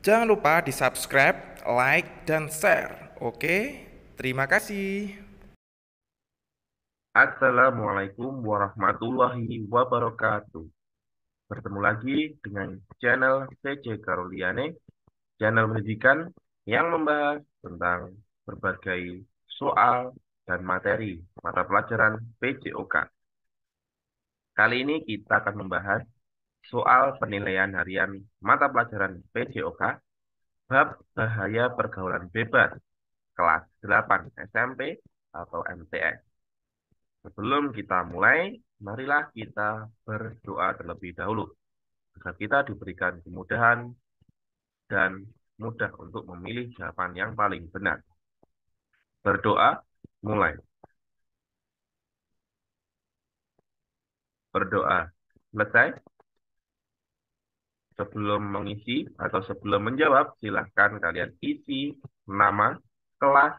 Jangan lupa di-subscribe, like, dan share. Oke, terima kasih. Assalamualaikum warahmatullahi wabarakatuh. Bertemu lagi dengan channel CC Karuliane, channel pendidikan yang membahas tentang berbagai soal dan materi mata pelajaran PJOK. Kali ini kita akan membahas soal penilaian harian mata pelajaran PJOK bab bahaya pergaulan bebas kelas 8 SMP atau MTS. Sebelum kita mulai, marilah kita berdoa terlebih dahulu, agar kita diberikan kemudahan dan mudah untuk memilih jawaban yang paling benar. Berdoa, mulai. Berdoa, selesai. Sebelum mengisi atau sebelum menjawab, silahkan kalian isi nama, kelas,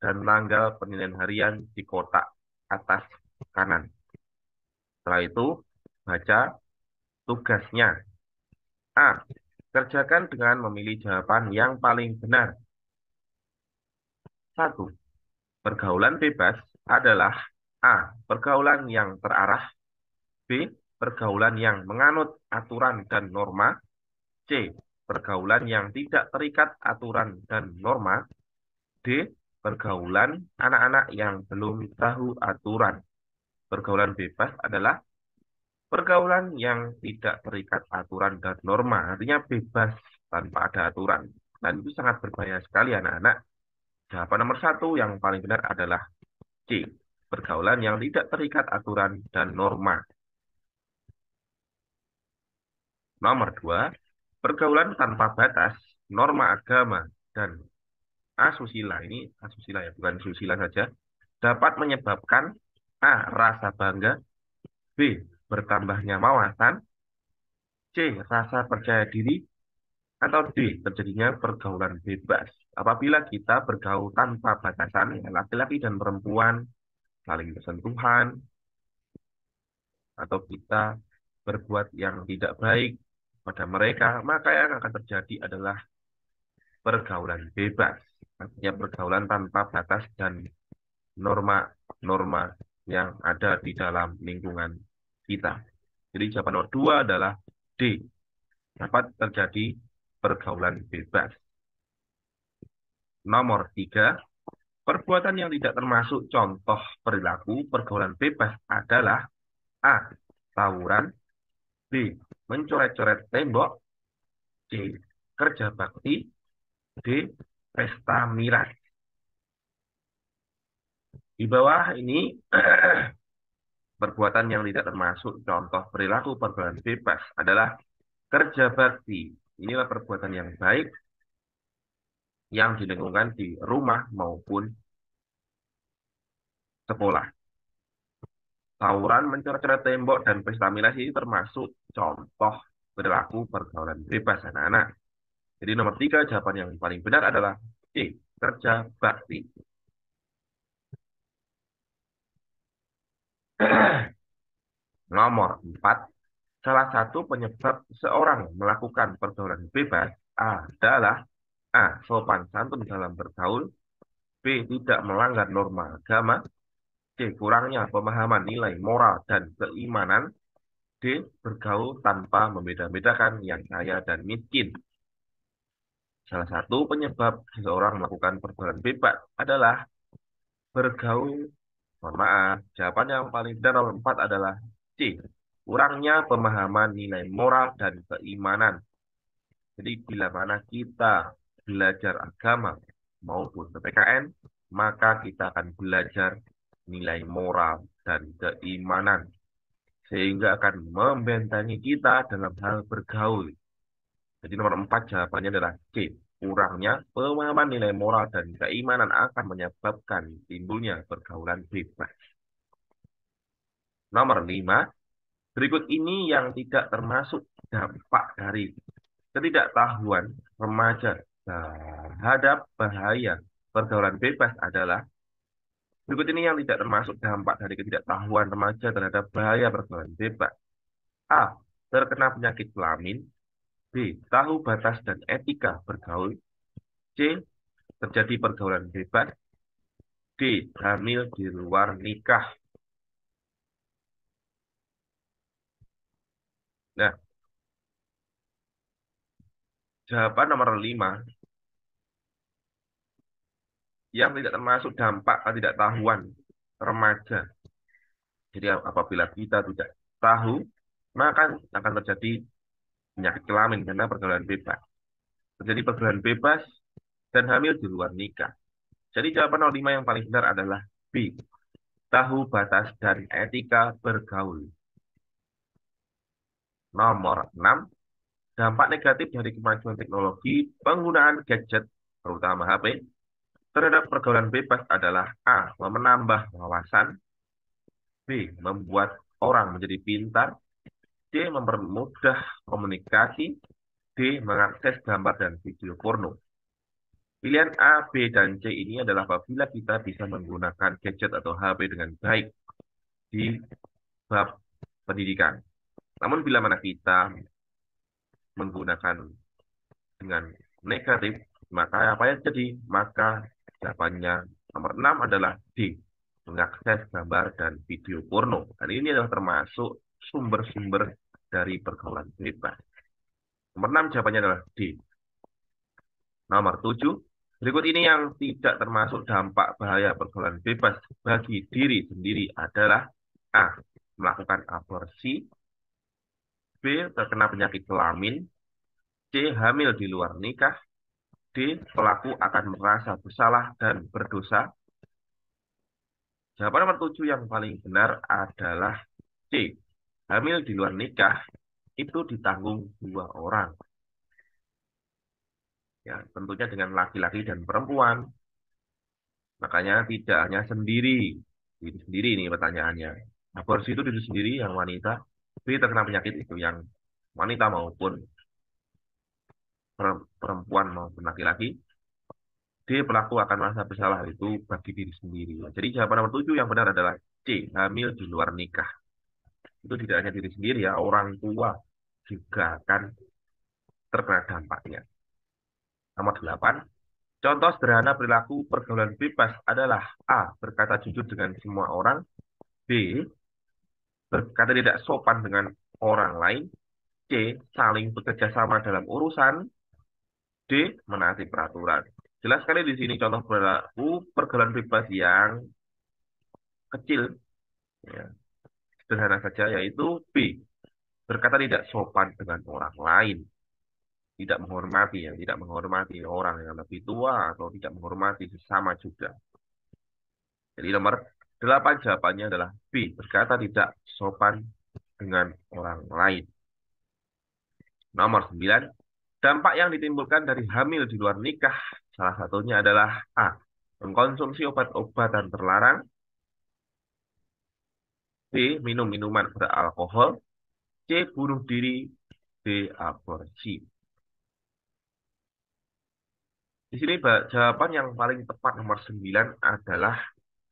dan tanggal penilaian harian di kotak atas kanan. Setelah itu, baca tugasnya. A. Kerjakan dengan memilih jawaban yang paling benar. 1. Pergaulan bebas adalah A. Pergaulan yang terarah. B. Pergaulan yang menganut aturan dan norma. C. Pergaulan yang tidak terikat aturan dan norma. D. Pergaulan anak-anak yang belum tahu aturan. Pergaulan bebas adalah pergaulan yang tidak terikat aturan dan norma. Artinya bebas tanpa ada aturan. Dan itu sangat berbahaya sekali anak-anak. Jawaban nomor satu yang paling benar adalah C. Pergaulan yang tidak terikat aturan dan norma. Nomor dua, pergaulan tanpa batas, norma agama, dan asusila. Ini asusila ya, bukan susila saja. Dapat menyebabkan A. Rasa bangga. B. Bertambahnya wawasan. C. Rasa percaya diri. Atau D. Terjadinya pergaulan bebas. Apabila kita bergaul tanpa batasan, ya, laki-laki dan perempuan, saling bersentuhan, atau kita berbuat yang tidak baik pada mereka, maka yang akan terjadi adalah pergaulan bebas. Artinya pergaulan tanpa batas dan norma-norma yang ada di dalam lingkungan kita. Jadi jawaban nomor dua adalah D. Dapat terjadi pergaulan bebas. Nomor tiga, perbuatan yang tidak termasuk contoh perilaku pergaulan bebas adalah A. Tawuran. B. Mencoret-coret tembok. C. Kerja bakti. D. Pesta miras. Di bawah ini perbuatan yang tidak termasuk contoh perilaku pergaulan bebas adalah kerja bakti. Inilah perbuatan yang baik yang dilakukan di rumah maupun sekolah. Tawuran, mencoret-coret tembok, dan pesta miras ini termasuk contoh perilaku pergaulan bebas anak-anak. Jadi nomor tiga jawaban yang paling benar adalah C. Kerja bakti. Nomor 4, salah satu penyebab seorang melakukan pergaulan bebas adalah A. Sopan santun dalam bergaul. B. Tidak melanggar norma agama. C. Kurangnya pemahaman nilai moral dan keimanan. D. Bergaul tanpa membeda-bedakan yang kaya dan miskin. Salah satu penyebab seseorang melakukan pergaulan bebas adalah bergaul. Mohon maaf, jawaban yang paling benar nomor 4 adalah C. Kurangnya pemahaman nilai moral dan keimanan. Jadi bila mana kita belajar agama maupun PPKN, maka kita akan belajar nilai moral dan keimanan. Sehingga akan membentengi kita dalam hal bergaul. Jadi nomor 4 jawabannya adalah C. Kurangnya pemahaman nilai moral dan keimanan akan menyebabkan timbulnya pergaulan bebas. Nomor 5, berikut ini yang tidak termasuk dampak dari ketidaktahuan remaja terhadap bahaya pergaulan bebas adalah berikut ini yang tidak termasuk dampak dari ketidaktahuan remaja terhadap bahaya pergaulan bebas. A. Terkena penyakit kelamin. B. Tahu batas dan etika bergaul. C. Terjadi pergaulan bebas. D. Hamil di luar nikah. Nah, jawaban nomor 5 yang tidak termasuk dampak ketidaktahuan remaja. Jadi apabila kita tidak tahu, maka akan terjadi penyakit kelamin karena pergaulan bebas. Terjadi pergaulan bebas dan hamil di luar nikah. Jadi jawaban nomor 5 yang paling benar adalah B. Tahu batas dan etika bergaul. Nomor 6. Dampak negatif dari kemajuan teknologi penggunaan gadget, terutama HP, terhadap pergaulan bebas adalah A. Menambah wawasan. B. Membuat orang menjadi pintar. C. Mempermudah komunikasi. D. Mengakses gambar dan video porno. Pilihan A, B, dan C ini adalah apabila kita bisa menggunakan gadget atau HP dengan baik di bab pendidikan. Namun bila mana kita menggunakan dengan negatif, maka apa yang jadi? Maka jawabannya nomor 6 adalah D, mengakses gambar dan video porno. Dan ini adalah termasuk sumber-sumber dari pergaulan bebas. Nomor 6 jawabannya adalah D. Nomor 7, berikut ini yang tidak termasuk dampak bahaya pergaulan bebas bagi diri sendiri adalah A. Melakukan aborsi. B. Terkena penyakit kelamin. C. Hamil di luar nikah. D. Pelaku akan merasa bersalah dan berdosa. Jawaban nomor 7 yang paling benar adalah C. Hamil di luar nikah itu ditanggung dua orang. Ya, tentunya dengan laki-laki dan perempuan. Makanya tidak hanya sendiri. Diri sendiri ini pertanyaannya. Aborsi itu diri sendiri yang wanita. B. Terkena penyakit itu yang wanita maupun perempuan maupun laki-laki. D. Pelaku akan merasa bersalah itu bagi diri sendiri. Jadi jawaban nomor 7 yang benar adalah C. Hamil di luar nikah. Itu tidak hanya diri sendiri ya, orang tua juga akan terkena dampaknya. Nomor 8. Contoh sederhana perilaku pergaulan bebas adalah A. Berkata jujur dengan semua orang. B. Berkata tidak sopan dengan orang lain. C. Saling bekerja sama dalam urusan. D. Menaati peraturan. Jelas sekali di sini contoh perilaku pergaulan bebas yang kecil, ya, sederhana saja, yaitu B. Berkata tidak sopan dengan orang lain. Tidak menghormati, ya, tidak menghormati orang yang lebih tua atau tidak menghormati sesama juga. Jadi nomor 8 jawabannya adalah B. Berkata tidak sopan dengan orang lain. Nomor 9. Dampak yang ditimbulkan dari hamil di luar nikah salah satunya adalah A. Mengkonsumsi obat-obatan terlarang. B. Minum minuman beralkohol. C. Bunuh diri. D. Aborsi. Di sini jawaban yang paling tepat nomor 9 adalah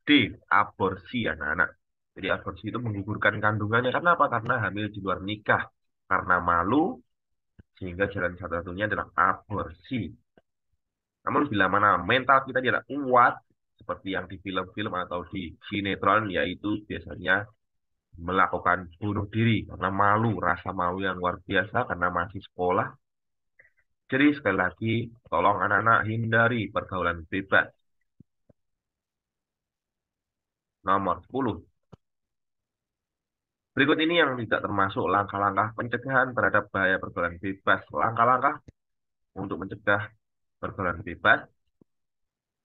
D. Aborsi anak-anak. Jadi aborsi itu menggugurkan kandungannya. Karena apa? Karena hamil di luar nikah. Karena malu, sehingga jalan satu-satunya adalah aborsi. Namun bila mana mental kita tidak kuat, seperti yang di film-film atau di sinetron, yaitu biasanya melakukan bunuh diri karena malu, rasa malu yang luar biasa karena masih sekolah. Jadi sekali lagi, tolong anak-anak hindari pergaulan bebas. Nomor 10. Berikut ini yang tidak termasuk langkah-langkah pencegahan terhadap bahaya pergaulan bebas. Langkah-langkah untuk mencegah pergaulan bebas.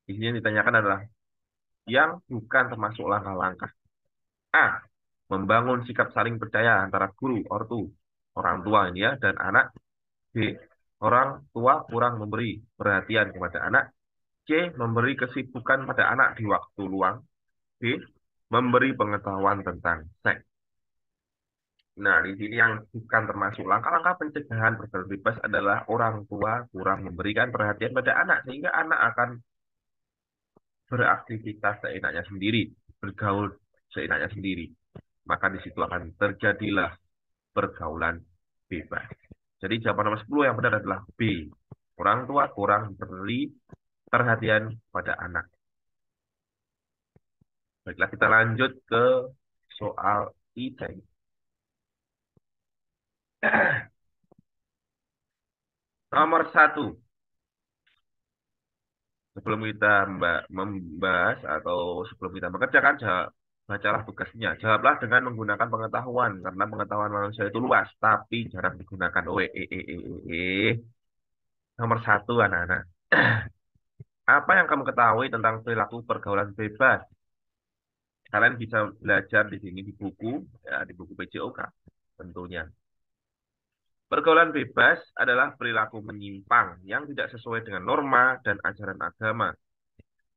Di sini yang ditanyakan adalah yang bukan termasuk langkah-langkah. A. Membangun sikap saling percaya antara guru, ortu, orang tua ini ya, dan anak. B. Orang tua kurang memberi perhatian kepada anak. C. Memberi kesibukan pada anak di waktu luang. D. Memberi pengetahuan tentang seks. Nah, di sini yang bukan termasuk langkah-langkah pencegahan pergaulan bebas adalah orang tua kurang memberikan perhatian pada anak, sehingga anak akan beraktivitas seenaknya sendiri, bergaul seenaknya sendiri. Maka di situ akan terjadilah pergaulan bebas. Jadi jawaban nomor 10 yang benar adalah B. Orang tua kurang beri perhatian pada anak. Baiklah, kita lanjut ke soal I. Nomor 1. Sebelum kita membahas atau sebelum kita mengerjakan, bacalah tugasnya. Jawablah dengan menggunakan pengetahuan, karena pengetahuan manusia itu luas, tapi jarang digunakan. Nomor 1, anak-anak. Apa yang kamu ketahui tentang perilaku pergaulan bebas? Kalian bisa belajar di sini di buku, ya, di buku PJOK tentunya. Pergaulan bebas adalah perilaku menyimpang yang tidak sesuai dengan norma dan ajaran agama.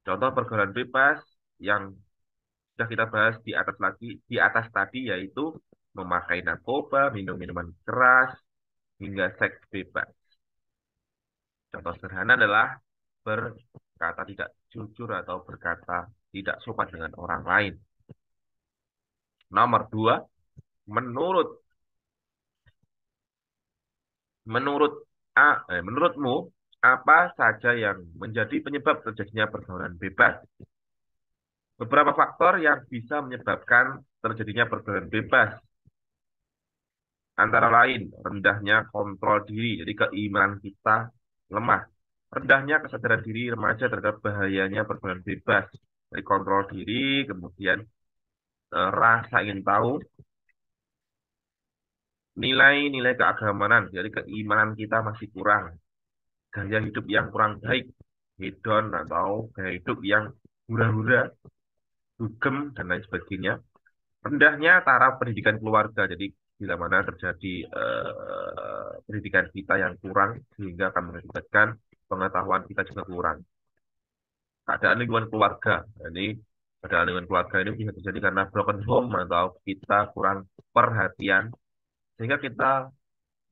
Contoh pergaulan bebas yang sudah kita bahas di atas tadi yaitu memakai narkoba, minum minuman keras, hingga seks bebas. Contoh sederhana adalah berkata tidak jujur atau berkata tidak sopan dengan orang lain. Nomor 2, menurut menurut menurutmu apa saja yang menjadi penyebab terjadinya pergaulan bebas? Beberapa faktor yang bisa menyebabkan terjadinya pergaulan bebas antara lain rendahnya kontrol diri, jadi keimanan kita lemah. Rendahnya kesadaran diri remaja terhadap bahayanya pergaulan bebas. Dari kontrol diri, kemudian rasa ingin tahu, nilai-nilai keagamaan, jadi keimanan kita masih kurang, gaya hidup yang kurang baik, hedon atau gaya hidup yang hura-hura, dugem, dan lain sebagainya. Rendahnya taraf pendidikan keluarga, jadi bila mana terjadi pendidikan kita yang kurang, sehingga akan mengakibatkan pengetahuan kita juga kurang. Keadaan lingkungan keluarga, jadi keadaan lingkungan keluarga ini bisa terjadi karena broken home atau kita kurang perhatian, sehingga kita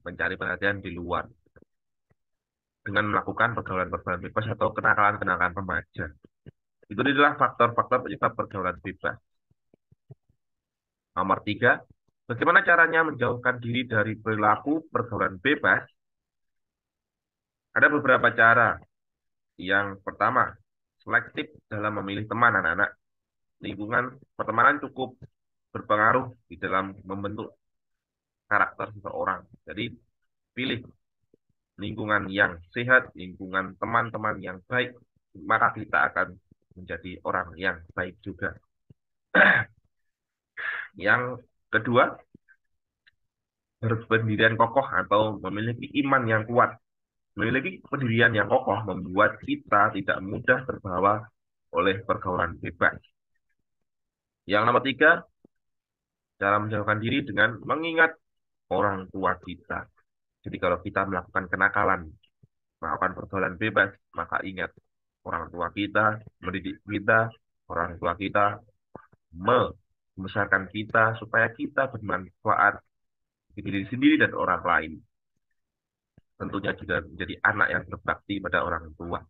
mencari perhatian di luar dengan melakukan pergaulan-pergaulan bebas atau kenakalan-kenakalan remaja. Itu adalah faktor-faktor penyebab pergaulan bebas. Nomor 3, bagaimana caranya menjauhkan diri dari perilaku pergaulan bebas? Ada beberapa cara. Yang pertama, selektif dalam memilih teman anak-anak. Lingkungan pertemanan cukup berpengaruh di dalam membentuk karakter seseorang. Jadi, pilih lingkungan yang sehat, lingkungan teman-teman yang baik, maka kita akan menjadi orang yang baik juga. Yang kedua, berpendirian kokoh atau memiliki iman yang kuat. Memiliki pendirian yang kokoh membuat kita tidak mudah terbawa oleh pergaulan bebas. Yang nomor 3, cara menjauhkan diri dengan mengingat orang tua kita. Jadi kalau kita melakukan kenakalan, melakukan pergaulan bebas, maka ingat orang tua kita, mendidik kita, orang tua kita membesarkan kita supaya kita bermanfaat bagi diri sendiri dan orang lain. Tentunya juga menjadi anak yang berbakti pada orang tua.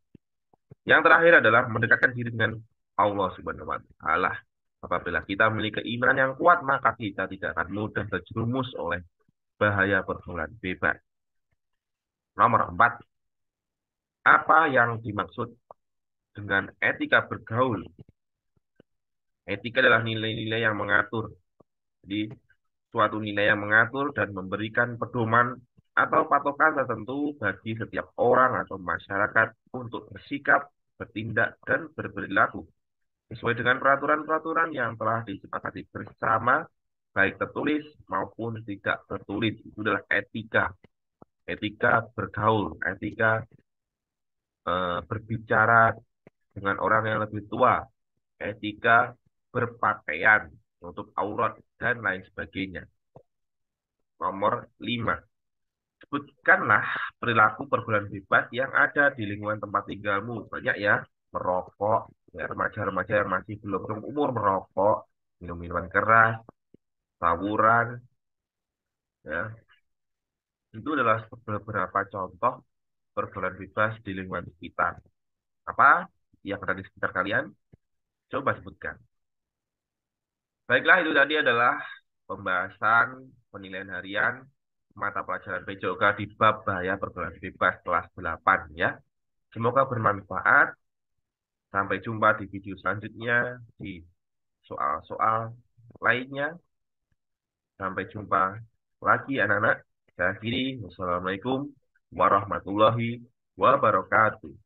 Yang terakhir adalah mendekatkan diri dengan Allah Subhanahu wa Ta'ala. Apabila kita memiliki keimanan yang kuat, maka kita tidak akan mudah terjerumus oleh bahaya pergaulan bebas. Nomor 4, apa yang dimaksud dengan etika bergaul? Etika adalah nilai-nilai yang mengatur. Jadi, suatu nilai yang mengatur dan memberikan pedoman atau patokan tertentu bagi setiap orang atau masyarakat untuk bersikap, bertindak, dan berperilaku sesuai dengan peraturan-peraturan yang telah disepakati bersama, baik tertulis maupun tidak tertulis. Itu adalah etika. Etika bergaul, etika berbicara dengan orang yang lebih tua, etika berpakaian, menutup aurat, dan lain sebagainya. Nomor 5, sebutkanlah perilaku pergaulan bebas yang ada di lingkungan tempat tinggalmu. Banyak ya, merokok, ya, remaja-remaja yang masih belum umur merokok, minum minuman keras, tawuran, ya. Itu adalah beberapa contoh pergaulan bebas di lingkungan sekitar. Apa yang ada di sekitar kalian? Coba sebutkan. Baiklah, itu tadi adalah pembahasan penilaian harian mata pelajaran PJOK di bab bahaya pergaulan bebas kelas 8 ya. Semoga bermanfaat. Sampai jumpa di video selanjutnya di soal-soal lainnya. Sampai jumpa lagi anak-anak. Saya akhiri. Wassalamualaikum warahmatullahi wabarakatuh.